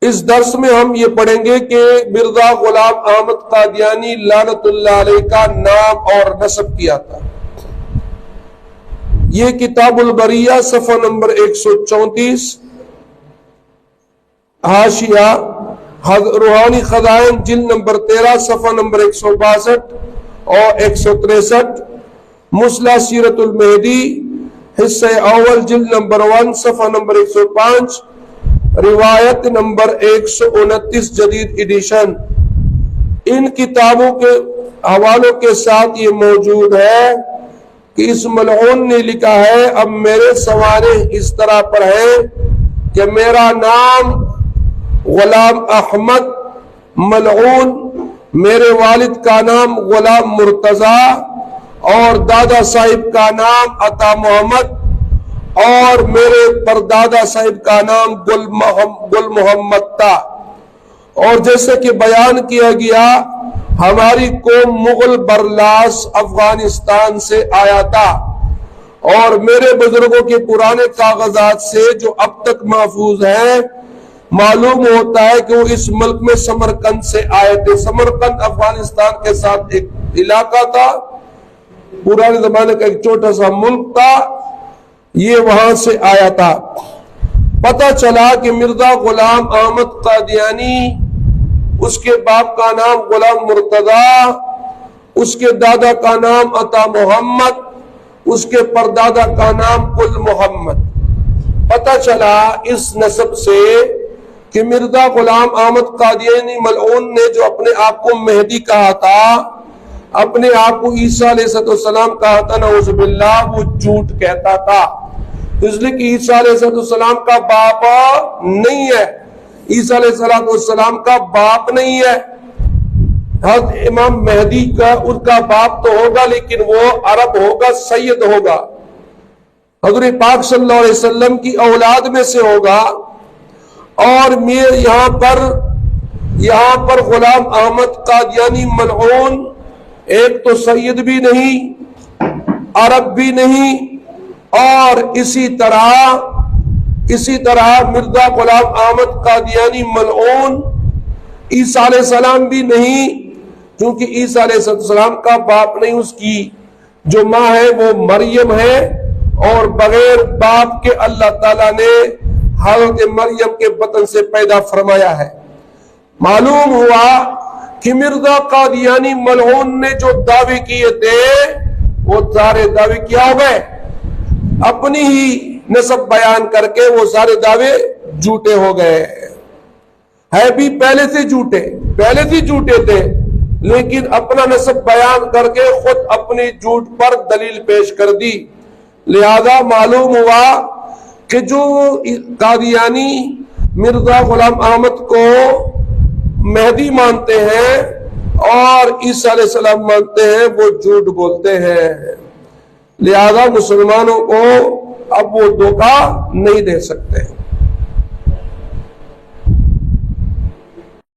اس درس میں ہم یہ پڑھیں گے کہ مرزا غلام احمد قادیانی لعنت اللہ علیہ کا نام اور نسب کیا تھا۔ یہ کتاب البریہ صفحہ نمبر 134، حاشیہ روحانی خزائن جلد نمبر 13 صفحہ نمبر 162 اور 163، مسلح سیرت المہدی حصہ اول جلد نمبر 1 صفحہ نمبر 105، روایت نمبر 129 جدید ایڈیشن۔ ان کتابوں کے حوالوں کے ساتھ یہ موجود ہے کہ اس ملعون نے لکھا ہے، اب میرے سوانح اس طرح پر ہے کہ میرا نام غلام احمد ملعون، میرے والد کا نام غلام مرتضی اور دادا صاحب کا نام عطا محمد اور میرے پردادا صاحب کا نام گل محمد تھا۔ اور جیسے کہ بیان کیا گیا، ہماری قوم مغل برلاس افغانستان سے آیا تھا، اور میرے بزرگوں کے پرانے کاغذات سے جو اب تک محفوظ ہیں معلوم ہوتا ہے کہ وہ اس ملک میں سمرقند سے آئے تھے۔ سمرقند افغانستان کے ساتھ ایک علاقہ تھا، پرانے زمانے کا ایک چھوٹا سا ملک تھا، یہ وہاں سے آیا تھا۔ پتہ چلا کہ مرزا غلام احمد قادیانی، اس کے باپ کا نام غلام مرتضی، اس کے دادا کا نام عطا محمد، اس کے پردادا کا نام گل محمد۔ پتہ چلا اس نسب سے کہ مرزا غلام احمد قادیانی ملعون نے جو اپنے آپ کو مہدی کہا تھا، اپنے آپ کو عیسیٰ علیہ السلام کہا تھا، نعوذ باللہ، وہ جھوٹ کہتا تھا، اس لیے کہ عیسیٰ علیہ السلام کا باپ نہیں ہے، عیسیٰ علیہ السلام کا باپ نہیں ہے۔ حضرت امام مہدی کا ان کا باپ تو ہوگا لیکن وہ عرب ہوگا، سید ہوگا، حضور پاک صلی اللہ علیہ وسلم کی اولاد میں سے ہوگا۔ اور یہاں پر غلام احمد قادیانی ملعون ایک تو سید بھی نہیں، عرب بھی نہیں، اور اسی طرح مرزا غلام احمد قادیانی ملعون عیسیٰ علیہ السلام بھی نہیں، کیونکہ عیسیٰ علیہ السلام کا باپ نہیں، اس کی جو ماں ہے وہ مریم ہے، اور بغیر باپ کے اللہ تعالیٰ نے حضرت مریم کے بطن سے پیدا فرمایا ہے۔ معلوم ہوا کہ مرزا قادیانی ملعون نے جو دعوے کیے تھے وہ سارے دعوے کیا ہو گئے، اپنی ہی نسب بیان کر کے وہ سارے دعوے جھوٹے ہو گئے، ہے بھی پہلے سے جھوٹے تھے، لیکن اپنا نسب بیان کر کے خود اپنی جھوٹ پر دلیل پیش کر دی۔ لہذا معلوم ہوا کہ جو قادیانی مرزا غلام احمد کو مہدی مانتے ہیں اور عیسیٰ علیہ السلام مانتے ہیں، وہ جھوٹ بولتے ہیں۔ لہذا مسلمانوں کو اب وہ دھوکہ نہیں دے سکتے۔